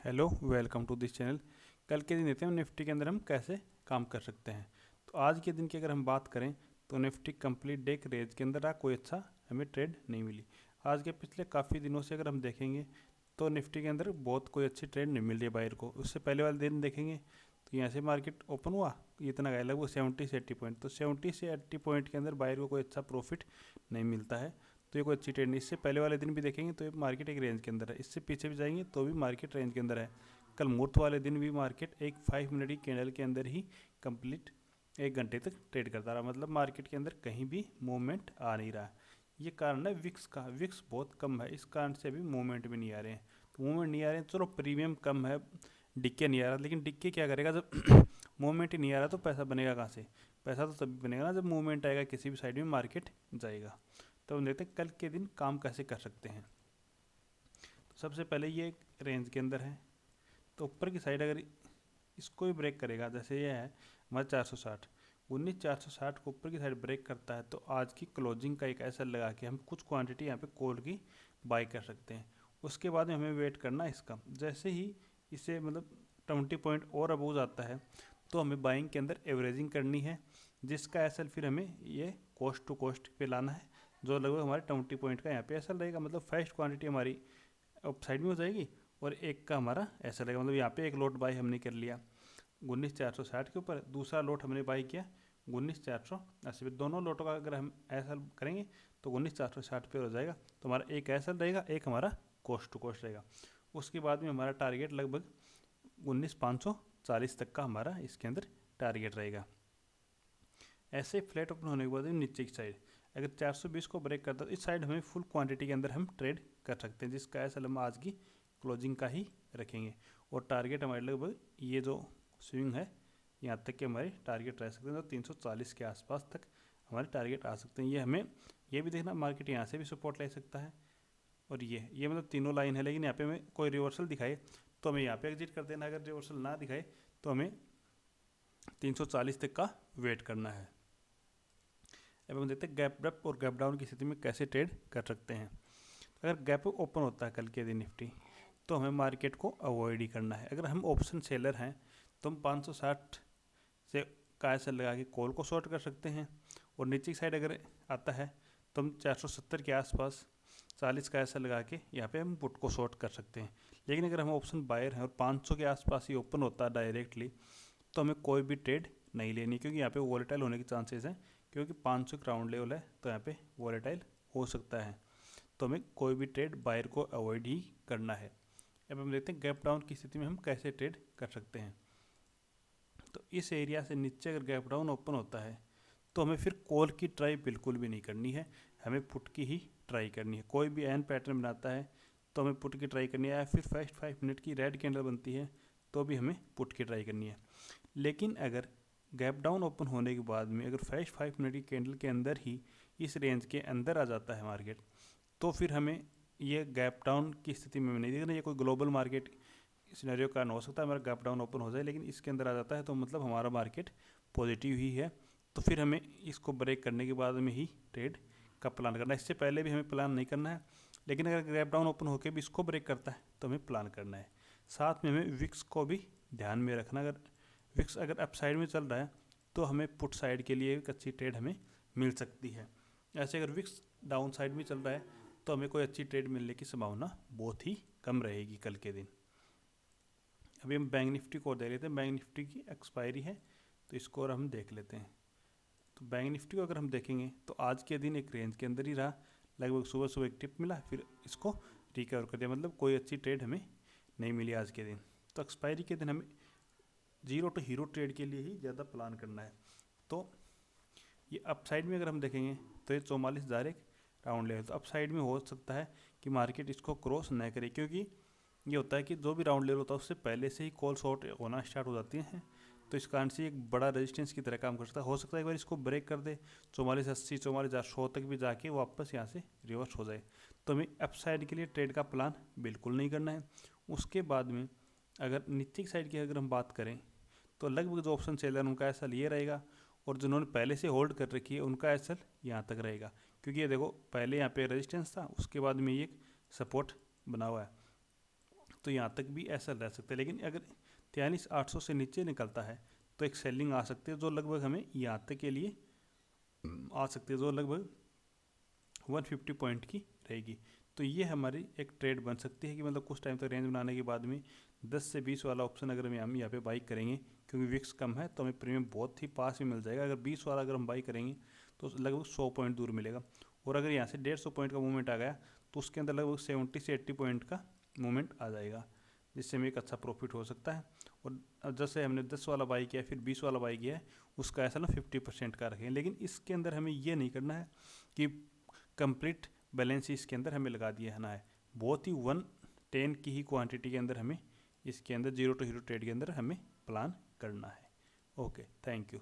Hello, welcome to this channel. कल के दिन देते हैं निफ्टी के अंदर हम कैसे काम कर सकते हैं। तो आज के दिन की अगर हम बात करें तो निफ्टी कंप्लीट डे रेंज के अंदर कोई अच्छा हमें ट्रेड नहीं मिली। आज के पिछले काफ़ी दिनों से अगर हम देखेंगे तो निफ्टी के अंदर बहुत कोई अच्छी ट्रेड नहीं मिल रही है बायर को। उससे पहले वाले दिन देखेंगे तो यहाँ से मार्केट ओपन हुआ, इतना गया लगभग 70 से 80 पॉइंट। तो 70 से 80 पॉइंट के अंदर बायर को कोई अच्छा प्रॉफिट नहीं मिलता है, तो ये कोई अच्छी ट्रेड नहीं। इससे पहले वाले दिन भी देखेंगे तो ये मार्केट एक रेंज के अंदर है, इससे पीछे भी जाएंगे तो भी मार्केट रेंज के अंदर है। कल मुहूर्त वाले दिन भी मार्केट एक 5 मिनट की कैंडल के अंदर ही कंप्लीट 1 घंटे तक ट्रेड करता रहा, मतलब मार्केट के अंदर कहीं भी मूवमेंट आ नहीं रहा। ये कारण है विक्स का, विक्स बहुत कम है, इस कारण से अभी मूवमेंट भी नहीं आ रहे हैं। तो मूवमेंट नहीं आ रहे हैं, चलो प्रीमियम कम है, डिक्के नहीं आ रहा, लेकिन डिक्के क्या करेगा जब मूवमेंट ही नहीं आ रहा तो पैसा बनेगा कहाँ से। पैसा तो तभी बनेगा ना जब मूवमेंट आएगा, किसी भी साइड में मार्केट जाएगा। तो हम देखते हैं कल के दिन काम कैसे कर सकते हैं। तो सबसे पहले ये एक रेंज के अंदर है, तो ऊपर की साइड अगर इसको भी ब्रेक करेगा, जैसे ये है हमारा 460, 19,460 को ऊपर की साइड ब्रेक करता है तो आज की क्लोजिंग का एक ऐसा लगा के हम कुछ क्वांटिटी यहाँ पे कॉल की बाई कर सकते हैं। उसके बाद में हमें वेट करना इसका, जैसे ही इसे मतलब 20 पॉइंट और अबूव जाता है तो हमें बाइंग के अंदर एवरेजिंग करनी है, जिसका एसएल फिर हमें ये कोस्ट टू कोस्ट पे लाना है, जो लगभग हमारे 20 पॉइंट का यहाँ पे एसएल रहेगा। मतलब फर्स्ट क्वांटिटी हमारी अप साइड में हो जाएगी और एक का हमारा ऐसा रहेगा, मतलब यहाँ पे एक लोट बाई हमने कर लिया 19,460 के ऊपर, दूसरा लोट हमने बाई किया 19,480 पे। दोनों लोटों का अगर हम ऐसा करेंगे तो 19,460 पे हो जाएगा। तो हमारा एक ऐसा रहेगा, एक हमारा कोस्ट टू कोस्ट रहेगा। उसके बाद में हमारा टारगेट लगभग 19,540 तक का हमारा इसके अंदर टारगेट रहेगा। ऐसे फ्लैट ओपन होने के बाद नीचे की साइड अगर 420 को ब्रेक करता है तो इस साइड हमें फुल क्वांटिटी के अंदर हम ट्रेड कर सकते हैं, जिसका ऐसा हम आज की क्लोजिंग का ही रखेंगे। और टारगेट हमारे लगभग ये जो स्विंग है यहाँ तक के हमारे टारगेट रह सकते हैं, तो 340 के आसपास तक हमारे टारगेट आ सकते हैं। ये हमें ये भी देखना, मार्केट यहाँ से भी सपोर्ट ले सकता है और ये मतलब तीनों लाइन है, लेकिन यहाँ पे हमें कोई रिवर्सल दिखाए तो हमें यहाँ पे एग्जिट कर देना, अगर रिवर्सल ना दिखाए तो हमें 340 तक का वेट करना है। अब हम देखते हैं गैप अप और गैप डाउन की स्थिति में कैसे ट्रेड कर सकते हैं। अगर गैप अप ओपन होता है कल के दिन निफ्टी, तो हमें मार्केट को अवॉइड ही करना है। अगर हम ऑप्शन सेलर हैं तो हम 560 से का ऐसा लगा के कॉल को शॉर्ट कर सकते हैं, और नीचे की साइड अगर आता है तो हम 470 के आसपास 40 का ऐसा लगा के यहाँ पे हम पुट को शॉर्ट कर सकते हैं। लेकिन अगर हम ऑप्शन बायर हैं और 500 के आसपास ही ओपन होता है डायरेक्टली, तो हमें कोई भी ट्रेड नहीं लेनी, क्योंकि यहाँ पे वॉलेटाइल होने के चांसेस हैं, क्योंकि 500 ग्राउंड लेवल है तो यहाँ पे वॉलेटाइल हो सकता है। तो हमें कोई भी ट्रेड बायर को अवॉइड ही करना है। अब हम देखते हैं गैप डाउन की स्थिति में हम कैसे ट्रेड कर सकते हैं। तो इस एरिया से नीचे अगर गैप डाउन ओपन होता है तो हमें फिर कॉल की ट्राई बिल्कुल भी नहीं करनी है, हमें पुट की ही ट्राई करनी है। कोई भी एन पैटर्न बनाता है तो हमें पुट की ट्राई करनी है, फिर फर्स्ट 5 मिनट की रेड कैंडल बनती है तो भी हमें पुट की ट्राई करनी है। लेकिन अगर गैप डाउन ओपन होने के बाद में अगर फर्स्ट 5 मिनट की कैंडल के अंदर ही इस रेंज के अंदर आ जाता है मार्केट, तो फिर हमें ये गैप डाउन की स्थिति में नहीं देखना। ये कोई ग्लोबल मार्केट सिनेरियो कारण हो सकता है हमारा गैप डाउन ओपन हो जाए, लेकिन इसके अंदर आ जाता है तो मतलब हमारा मार्केट पॉजिटिव ही है। तो फिर हमें इसको ब्रेक करने के बाद में ही ट्रेड का प्लान करना है, इससे पहले भी हमें प्लान नहीं करना है। लेकिन अगर गैप डाउन ओपन होकर भी इसको ब्रेक करता है तो हमें प्लान करना है। साथ में हमें विक्स को भी ध्यान में रखना, अगर विक्स अगर अप साइड में चल रहा है तो हमें पुट साइड के लिए एक अच्छी ट्रेड हमें मिल सकती है। ऐसे अगर विक्स डाउन साइड में चल रहा है तो हमें कोई अच्छी ट्रेड मिलने की संभावना बहुत ही कम रहेगी कल के दिन। अभी हम बैंक निफ्टी को देख लेते हैं। बैंक निफ्टी की एक्सपायरी है तो इसको और हम देख लेते हैं। तो बैंक निफ्टी को अगर हम देखेंगे तो आज के दिन एक रेंज के अंदर ही रहा, लगभग सुबह सुबह एक टिप मिला, फिर इसको रिकवर कर दिया, मतलब कोई अच्छी ट्रेड हमें नहीं मिली आज के दिन। तो एक्सपायरी के दिन हमें जीरो टू हीरो ट्रेड के लिए ही ज़्यादा प्लान करना है। तो ये अप साइड में अगर हम देखेंगे तो ये 44,000 एक राउंड लेवल, तो अप साइड में हो सकता है कि मार्केट इसको क्रॉस न करे, क्योंकि ये होता है कि जो भी राउंड लेवल होता है उससे पहले से ही कॉल शॉर्ट होना स्टार्ट हो जाती हैं, तो इस कारण से एक बड़ा रेजिस्टेंस की तरह काम कर सकता है। हो सकता है एक बार इसको ब्रेक कर दे 4480 44,100 तक भी जाके वापस यहाँ से रिवर्स हो जाए, तो हमें अप साइड के लिए ट्रेड का प्लान बिल्कुल नहीं करना है। उसके बाद में अगर नीचे की साइड की अगर हम बात करें तो लगभग जो ऑप्शन सेलर उनका ऐसा ये रहेगा, और जिन्होंने पहले से होल्ड कर रखी है उनका ऐसा यहाँ तक रहेगा, क्योंकि ये देखो पहले यहाँ पे रेजिस्टेंस था, उसके बाद में ये एक सपोर्ट बना हुआ है। तो यहाँ तक भी ऐसा रह सकता है। लेकिन अगर 43,800 से नीचे निकलता है तो एक सेलिंग आ सकती है जो लगभग हमें यहाँ तक के लिए आ सकती है, जो लगभग 150 पॉइंट की रहेगी। तो ये हमारी एक ट्रेड बन सकती है कि मतलब कुछ टाइम तक रेंज बनाने के बाद में 10 से 20 वाला ऑप्शन अगर हम यहाँ पे बाई करेंगे, क्योंकि विक्स कम है तो हमें प्रीमियम बहुत ही पास में मिल जाएगा। अगर 20 वाला अगर हम बाई करेंगे तो लगभग 100 पॉइंट दूर मिलेगा। और अगर यहाँ से 150 पॉइंट का मूवमेंट आ गया तो उसके अंदर लगभग 70 से 80 पॉइंट का मूवमेंट आ जाएगा, जिससे हमें एक अच्छा प्रॉफिट हो सकता है। और जैसे हमने 10 वाला बाई किया फिर 20 वाला बाई किया है, उसका ऐसा ना 50% का रखें। लेकिन इसके अंदर हमें ये नहीं करना है कि कंप्लीट बैलेंस इसके अंदर हमें लगा दिया है ना, है बहुत ही 110 की ही क्वांटिटी के अंदर हमें इसके अंदर 0 to हीरो ट्रेड के अंदर हमें प्लान करना है। Okay, thank you.